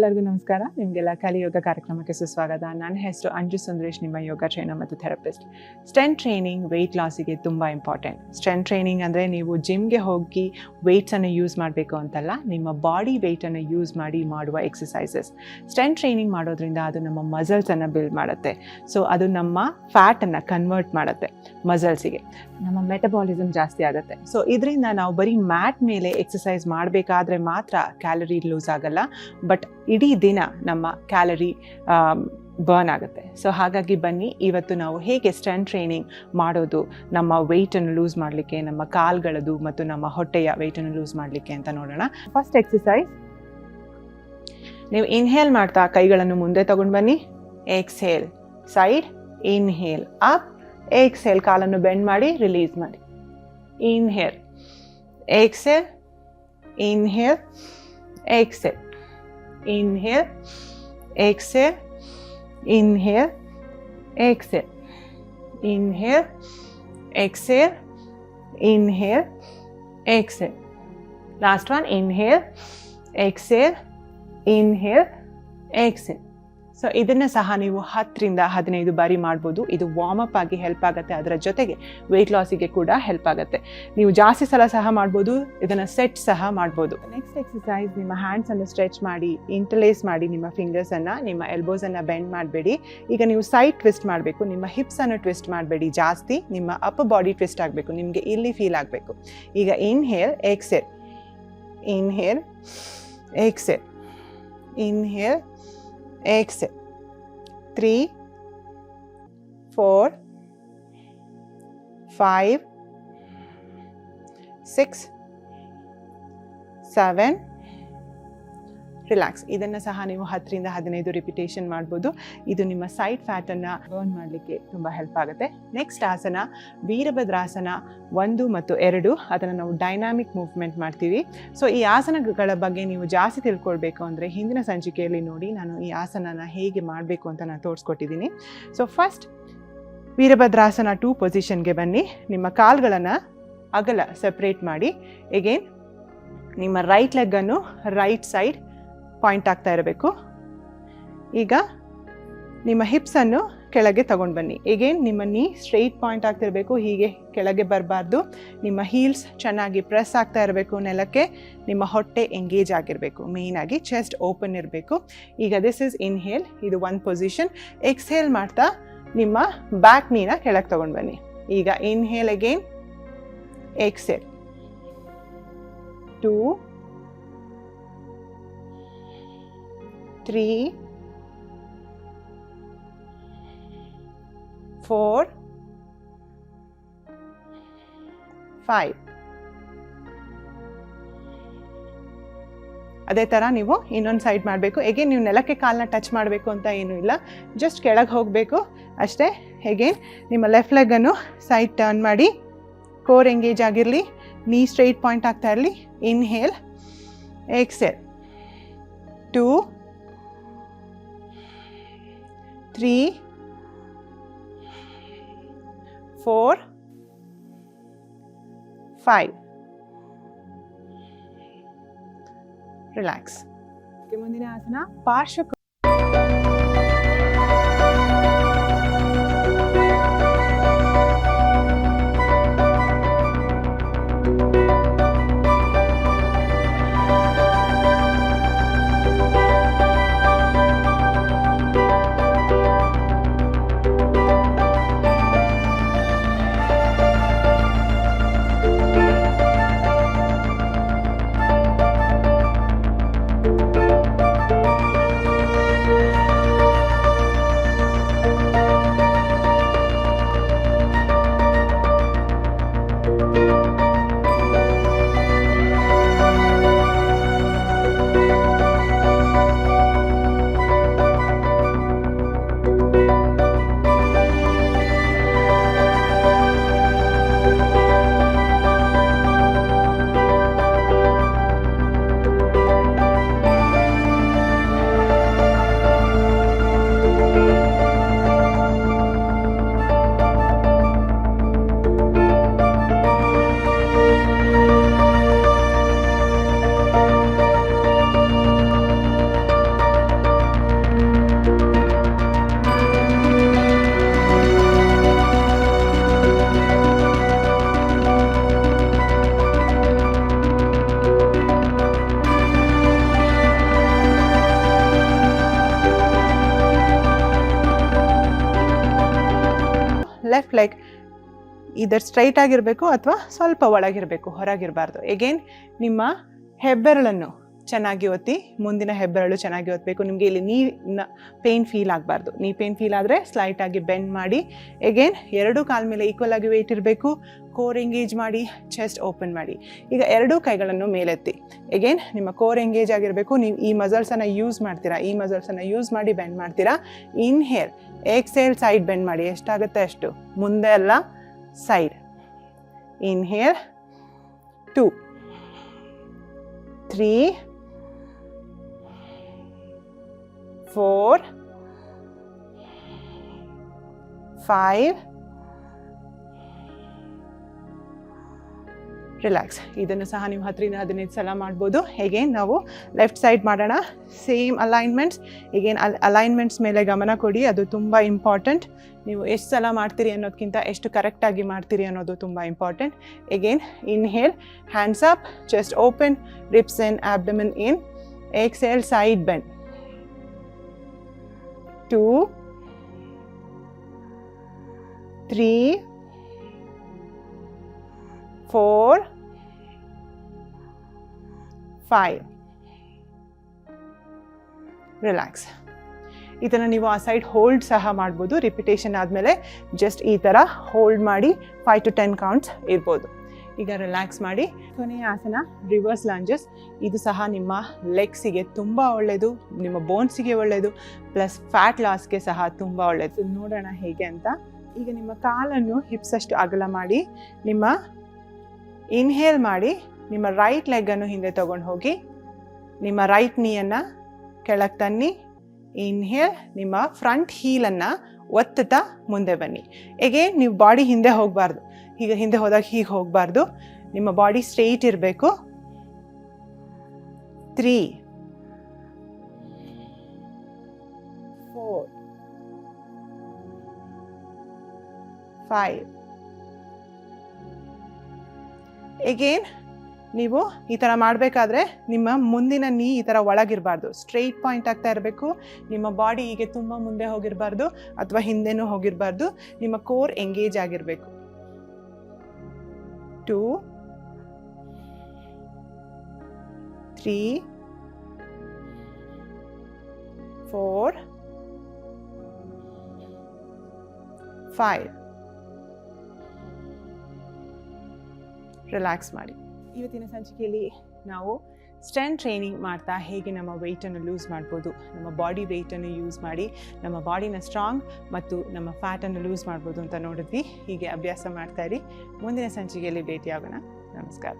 ಎಲ್ಲರಿಗೂ ನಮಸ್ಕಾರ. ನಿಮಗೆಲ್ಲ ಕಲಿಯೋಗ ಕಾರ್ಯಕ್ರಮಕ್ಕೆ ಸುಸ್ವಾಗತ. ನನ್ನ ಹೆಸರು ಅಂಜು ಸುಂದರೇಶ್, ನಿಮ್ಮ ಯೋಗ ಟ್ರೈನರ್ ಮತ್ತು ಥೆರಪಿಸ್ಟ್. ಸ್ಟ್ರೆಂತ್ ಟ್ರೈನಿಂಗ್ ವೆಯ್ಟ್ ಲಾಸಿಗೆ ತುಂಬ ಇಂಪಾರ್ಟೆಂಟ್. ಸ್ಟ್ರೆಂತ್ ಟ್ರೈನಿಂಗ್ ಅಂದರೆ ನೀವು ಜಿಮ್ಗೆ ಹೋಗಿ ವೆಯ್ಟ್ಸನ್ನು ಯೂಸ್ ಮಾಡಬೇಕು ಅಂತಲ್ಲ, ನಿಮ್ಮ ಬಾಡಿ ವೆಯ್ಟನ್ನು ಯೂಸ್ ಮಾಡಿ ಮಾಡುವ ಎಕ್ಸಸೈಸಸ್. ಸ್ಟ್ರೆಂತ್ ಟ್ರೈನಿಂಗ್ ಮಾಡೋದ್ರಿಂದ ಅದು ನಮ್ಮ ಮಸಲ್ಸನ್ನು ಬಿಲ್ಡ್ ಮಾಡುತ್ತೆ. ಸೊ ಅದು ನಮ್ಮ ಫ್ಯಾಟನ್ನು ಕನ್ವರ್ಟ್ ಮಾಡುತ್ತೆ ಮಸಲ್ಸಿಗೆ. ನಮ್ಮ ಮೆಟಬಾಲಿಸಮ್ ಜಾಸ್ತಿ ಆಗುತ್ತೆ. ಸೊ ಇದರಿಂದ ನಾವು ಬರೀ ಮ್ಯಾಟ್ ಮೇಲೆ ಎಕ್ಸಸೈಸ್ ಮಾಡಬೇಕಾದ್ರೆ ಮಾತ್ರ ಕ್ಯಾಲರಿ ಲೂಸ್ ಆಗಲ್ಲ, ಬಟ್ ಇಡೀ ದಿನ ನಮ್ಮ ಕ್ಯಾಲರಿ ಬರ್ನ್ ಆಗುತ್ತೆ. ಸೊ ಹಾಗಾಗಿ ಬನ್ನಿ, ಇವತ್ತು ನಾವು ಹೇಗೆ ಸ್ಟ್ರೆಂತ್ ಟ್ರೈನಿಂಗ್ ಮಾಡೋದು ನಮ್ಮ ವೆಯ್ಟನ್ನು ಲೂಸ್ ಮಾಡಲಿಕ್ಕೆ, ನಮ್ಮ ಕಾಲ್ಗಳದು ಮತ್ತು ನಮ್ಮ ಹೊಟ್ಟೆಯ ವೆಯ್ಟನ್ನು ಲೂಸ್ ಮಾಡಲಿಕ್ಕೆ ಅಂತ ನೋಡೋಣ. ಫಸ್ಟ್ ಎಕ್ಸಸೈಸ್, ನೀವು ಇನ್ಹೇಲ್ ಮಾಡ್ತಾ ಕೈಗಳನ್ನು ಮುಂದೆ ತಗೊಂಡು ಬನ್ನಿ. Exhale side, inhale up, exhale ಕಾಲನ್ನು ಬೆಂಡ್ ಮಾಡಿ ರಿಲೀಸ್ ಮಾಡಿ. Inhale, exhale, inhale, exhale, inhale, exhale, inhale, exhale, inhale, exhale, inhale, exhale. Last one, inhale, exhale, inhale, exhale. So ಇದನ್ನು ಸಹ ನೀವು 10 ರಿಂದ 15 ಬಾರಿ ಮಾಡ್ಬೋದು. ಇದು ವಾರ್ಮಪ್ ಆಗಿ ಹೆಲ್ಪ್ ಆಗುತ್ತೆ, ಅದರ ಜೊತೆಗೆ ವೆಯ್ಟ್ ಲಾಸಿಗೆ ಕೂಡ ಹೆಲ್ಪ್ ಆಗುತ್ತೆ. ನೀವು ಜಾಸ್ತಿ ಸಲ ಸಹ ಮಾಡ್ಬೋದು, ಇದನ್ನು ಸೆಟ್ ಸಹ ಮಾಡ್ಬೋದು. ನೆಕ್ಸ್ಟ್ ಎಕ್ಸಸೈಸ್, ನಿಮ್ಮ ಹ್ಯಾಂಡ್ಸನ್ನು ಸ್ಟ್ರೆಚ್ ಮಾಡಿ ಇಂಟರ್ಲೇಸ್ ಮಾಡಿ ನಿಮ್ಮ ಫಿಂಗರ್ಸನ್ನು, ನಿಮ್ಮ ಎಲ್ಬೋಸನ್ನು ಬೆಂಡ್ ಮಾಡಬೇಡಿ. ಈಗ ನೀವು ಸೈಡ್ ಟ್ವಿಸ್ಟ್ ಮಾಡಬೇಕು. ನಿಮ್ಮ ಹಿಪ್ಸನ್ನು ಟ್ವಿಸ್ಟ್ ಮಾಡಬೇಡಿ ಜಾಸ್ತಿ, ನಿಮ್ಮ ಅಪ್ಪರ್ ಬಾಡಿ ಟ್ವಿಸ್ಟ್ ಆಗಬೇಕು, ನಿಮಗೆ ಇಲ್ಲಿ ಫೀಲ್ ಆಗಬೇಕು. ಈಗ inhale, exhale, inhale, exhale, inhale, exhale. 3, 4, 5, 6, 7. Relax. ಇದನ್ನು ಸಹ ನೀವು 10 ರಿಂದ 15 ರಿಪಿಟೇಷನ್ ಮಾಡ್ಬೋದು. ಇದು ನಿಮ್ಮ ಸೈಡ್ ಫ್ಯಾಟನ್ನು ಬರ್ನ್ ಮಾಡಲಿಕ್ಕೆ ತುಂಬ ಹೆಲ್ಪ್ ಆಗುತ್ತೆ. ನೆಕ್ಸ್ಟ್ ಆಸನ ವೀರಭದ್ರಾಸನ 1 ಮತ್ತು 2. ಅದನ್ನು ನಾವು ಡೈನಾಮಿಕ್ ಮೂವ್ಮೆಂಟ್ ಮಾಡ್ತೀವಿ. ಸೊ ಈ ಆಸನಗಳ ಬಗ್ಗೆ ನೀವು ಜಾಸ್ತಿ ತಿಳ್ಕೊಳ್ಬೇಕು ಅಂದರೆ ಹಿಂದಿನ ಸಂಚಿಕೆಯಲ್ಲಿ ನೋಡಿ, ನಾನು ಈ ಆಸನನ ಹೇಗೆ ಮಾಡಬೇಕು ಅಂತ ನಾನು ತೋರಿಸ್ಕೊಟ್ಟಿದ್ದೀನಿ. ಸೊ ಫಸ್ಟ್ ವೀರಭದ್ರಾಸನ 2 ಪೊಸಿಷನ್ಗೆ ಬನ್ನಿ. ನಿಮ್ಮ ಕಾಲುಗಳನ್ನು ಅಗಲ ಸೆಪ್ರೇಟ್ ಮಾಡಿ. ಎಗೇನ್ ನಿಮ್ಮ ರೈಟ್ ಲೆಗ್ಗನ್ನು ರೈಟ್ ಸೈಡ್ ಪಾಯಿಂಟ್ ಆಗ್ತಾ ಇರಬೇಕು. ಈಗ ನಿಮ್ಮ ಹಿಪ್ಸನ್ನು ಕೆಳಗೆ ತಗೊಂಡು ಬನ್ನಿ. ಎಗೇನ್ ನಿಮ್ಮ ನೀ ಸ್ಟ್ರೈಟ್ ಪಾಯಿಂಟ್ ಆಗ್ತಿರಬೇಕು, ಹೀಗೆ ಕೆಳಗೆ ಬರಬಾರ್ದು. ನಿಮ್ಮ ಹೀಲ್ಸ್ ಚೆನ್ನಾಗಿ ಪ್ರೆಸ್ ಆಗ್ತಾ ಇರಬೇಕು ನೆಲಕ್ಕೆ. ನಿಮ್ಮ ಹೊಟ್ಟೆ ಎಂಗೇಜ್ ಆಗಿರಬೇಕು, ಮೇಯ್ನಾಗಿ ಚೆಸ್ಟ್ ಓಪನ್ ಇರಬೇಕು. ಈಗ ದಿಸ್ ಇಸ್ ಇನ್ಹೇಲ್, ಇದು 1 ಪೊಸಿಷನ್. ಎಕ್ಸ್ಹೇಲ್ ಮಾಡ್ತಾ ನಿಮ್ಮ ಬ್ಯಾಕ್ ನೀನ ಕೆಳಗೆ ತಗೊಂಡು ಬನ್ನಿ. ಈಗ ಇನ್ಹೇಲ್, ಅಗೇನ್ ಎಕ್ಸ್ಹೇಲ್, 2, 3, 4, 5. ಅದೇ ಥರ ನೀವು ಇನ್ನೊಂದು ಸೈಡ್ ಮಾಡಬೇಕು. ಎಗೇನ್ ನೀವು ನೆಲಕ್ಕೆ ಕಾಲನ್ನ ಟಚ್ ಮಾಡಬೇಕು ಅಂತ ಏನೂ ಇಲ್ಲ, ಜಸ್ಟ್ ಕೆಳಗೆ ಹೋಗಬೇಕು ಅಷ್ಟೇ. ಎಗೇನ್ ನಿಮ್ಮ ಲೆಫ್ಟ್ ಲೆಗ್ಗನ್ನು ಸೈಡ್ ಟರ್ನ್ ಮಾಡಿ, ಕೋರ್ ಎಂಗೇಜ್ ಆಗಿರಲಿ, ನೀ ಸ್ಟ್ರೈಟ್ ಪಾಯಿಂಟ್ ಆಗ್ತಾ ಇರಲಿ. Inhale, exhale, 2, 3, 4, 5. ರಿಲ್ಯಾಕ್ಸ್. ಮುಂದಿನ ಆಸನ ಪಾರ್ಶ್ವ ಲೆಫ್ಟ್ ಲೆಗ್ ಇದರ್ ಸ್ಟ್ರೈಟ್ ಆಗಿರಬೇಕು ಅಥವಾ ಸ್ವಲ್ಪ ಒಳಗಿರಬೇಕು, ಹೊರಗಿರಬಾರ್ದು. ಎಗೇನ್ ನಿಮ್ಮ ಹೆಬ್ಬೆರಳನ್ನು ಚೆನ್ನಾಗಿ ಒತ್ತಿ, ಮುಂದಿನ ಹೆಬ್ಬೆರಳು ಚೆನ್ನಾಗಿ ಒತ್ತಬೇಕು. ನಿಮಗೆ ಇಲ್ಲಿ ನೀ ಪೇನ್ ಫೀಲ್ ಆಗಬಾರ್ದು. ನೀ ಪೇನ್ ಫೀಲ್ ಆದರೆ ಸ್ಲೈಟಾಗಿ ಬೆಂಡ್ ಮಾಡಿ. ಎಗೇನ್ ಎರಡೂ ಕಾಲ ಮೇಲೆ ಈಕ್ವಲ್ ಆಗಿ ವೆಯ್ಟ್ ಇರಬೇಕು. ಕೋರ್ ಎಂಗೇಜ್ ಮಾಡಿ, ಚೆಸ್ಟ್ ಓಪನ್ ಮಾಡಿ. ಈಗ ಎರಡೂ ಕೈಗಳನ್ನು ಮೇಲೆತ್ತಿ. ಎಗೇನ್ ನಿಮ್ಮ ಕೋರ್ ಎಂಗೇಜ್ ಆಗಿರಬೇಕು. ನೀವು ಈ ಮಸಲ್ಸನ್ನು ಯೂಸ್ ಮಾಡ್ತೀರಾ, ಈ ಮಸಲ್ಸನ್ನು ಯೂಸ್ ಮಾಡಿ ಬೆಂಡ್ ಮಾಡ್ತೀರಾ. ಇನ್ಹೇಲ್, ಎಕ್ಸೇಲ್, ಸೈಡ್ ಬೆಂಡ್ ಮಾಡಿ. ಎಷ್ಟಾಗುತ್ತೆ ಅಷ್ಟು, ಮುಂದೆ ಅಲ್ಲ ಸೈಡ್. Inhale 2 3 4 5 relax. ಇದನ್ನು ಸಹ ನೀವು 10-15 ಸಲ ಮಾಡ್ಬೋದು. ಹೇಗೆ ನಾವು ಲೆಫ್ಟ್ ಸೈಡ್ ಮಾಡೋಣ. Same alignments. ಈಗೇನು ಅಲೈನ್ಮೆಂಟ್ಸ್ ಮೇಲೆ ಗಮನ ಕೊಡಿ, ಅದು ತುಂಬ ಇಂಪಾರ್ಟೆಂಟ್. ನೀವು ಎಷ್ಟು ಸಲ ಮಾಡ್ತೀರಿ ಅನ್ನೋದಕ್ಕಿಂತ ಎಷ್ಟು ಕರೆಕ್ಟಾಗಿ ಮಾಡ್ತೀರಿ ಅನ್ನೋದು ತುಂಬ important. Again inhale, hands up, chest open, ribs in, abdomen in. Exhale, side bend. 2 3 4 5 relax. ಇದನ್ನು ನೀವು ಆ ಸೈಡ್ ಹೋಲ್ಡ್ ಸಹ ಮಾಡ್ಬೋದು. ರಿಪಿಟೇಷನ್ ಆದಮೇಲೆ ಜಸ್ಟ್ ಈ ಥರ ಹೋಲ್ಡ್ ಮಾಡಿ 5 to 10 ಕೌಂಟ್ಸ್ ಇರ್ಬೋದು. ಈಗ ರಿಲ್ಯಾಕ್ಸ್ ಮಾಡಿ. ಕೊನೆಯ ಆಸನ ರಿವರ್ಸ್ ಲಂಜಸ್. ಇದು ಸಹ ನಿಮ್ಮ ಲೆಗ್ಸಿಗೆ ತುಂಬ ಒಳ್ಳೆಯದು, ನಿಮ್ಮ ಬೋನ್ಸಿಗೆ ಒಳ್ಳೆಯದು, ಪ್ಲಸ್ ಫ್ಯಾಟ್ ಲಾಸ್ಗೆ ಸಹ ತುಂಬ ಒಳ್ಳೆಯದು. ನೋಡೋಣ ಹೇಗೆ ಅಂತ. ಈಗ ನಿಮ್ಮ ಕಾಲನ್ನು ಹಿಪ್ಸಷ್ಟು ಅಗಲ ಮಾಡಿ, ನಿಮ್ಮ ಇನ್ಹೇಲ್ ಮಾಡಿ, ನಿಮ್ಮ ರೈಟ್ ಲೆಗ್ಗನ್ನು ಹಿಂದೆ ತೊಗೊಂಡು ಹೋಗಿ, ನಿಮ್ಮ ರೈಟ್ ನೀಯನ್ನು ಕೆಳಗೆ ತನ್ನಿ. ಇನ್ಹೇಲ್, ನಿಮ್ಮ ಫ್ರಂಟ್ ಹೀಲನ್ನು ಒತ್ತುತ್ತಾ ಮುಂದೆ ಬನ್ನಿ. ಎಗೇನ್ ನೀವು ಬಾಡಿ ಹಿಂದೆ ಹೋಗಬಾರ್ದು. ಈಗ ಹಿಂದೆ ಹೋದಾಗ ಹೀಗೆ ಹೋಗಬಾರ್ದು. ನಿಮ್ಮ ಬಾಡಿ ಸ್ಟ್ರೈಟ್ ಇರಬೇಕು. 3 4 5 ಎಗೇನ್ ನೀವು ಈ ಥರ ಮಾಡಬೇಕಾದ್ರೆ ನಿಮ್ಮ ಮುಂದಿನ ನೀ ಈ ಥರ ಒಳಗಿರಬಾರ್ದು, ಸ್ಟ್ರೈಟ್ ಪಾಯಿಂಟ್ ಆಗ್ತಾ ಇರಬೇಕು. ನಿಮ್ಮ ಬಾಡಿ ಹೀಗೆ ತುಂಬ ಮುಂದೆ ಹೋಗಿರಬಾರ್ದು ಅಥವಾ ಹಿಂದೆನೂ ಹೋಗಿರಬಾರ್ದು. ನಿಮ್ಮ ಕೋರ್ ಎಂಗೇಜ್ ಆಗಿರಬೇಕು. 2 3 4 5 ರಿಲ್ಯಾಕ್ಸ್ ಮಾಡಿ. ಇವತ್ತಿನ ಸಂಚಿಕೆಯಲ್ಲಿ ನಾವು ಸ್ಟ್ರೆಂತ್ ಟ್ರೈನಿಂಗ್ ಮಾಡ್ತಾ ಹೇಗೆ ನಮ್ಮ ವೆಯ್ಟನ್ನು ಲೂಸ್ ಮಾಡ್ಬೋದು, ನಮ್ಮ ಬಾಡಿ ವೆಯ್ಟನ್ನು ಯೂಸ್ ಮಾಡಿ ನಮ್ಮ ಬಾಡಿನ ಸ್ಟ್ರಾಂಗ್ ಮತ್ತು ನಮ್ಮ ಫ್ಯಾಟನ್ನು ಲೂಸ್ ಮಾಡ್ಬೋದು ಅಂತ ನೋಡಿದ್ವಿ. ಹೀಗೆ ಅಭ್ಯಾಸ ಮಾಡ್ತಾ ಇರಿ. ಮುಂದಿನ ಸಂಚಿಕೆಯಲ್ಲಿ ಭೇಟಿಯಾಗೋಣ. ನಮಸ್ಕಾರ.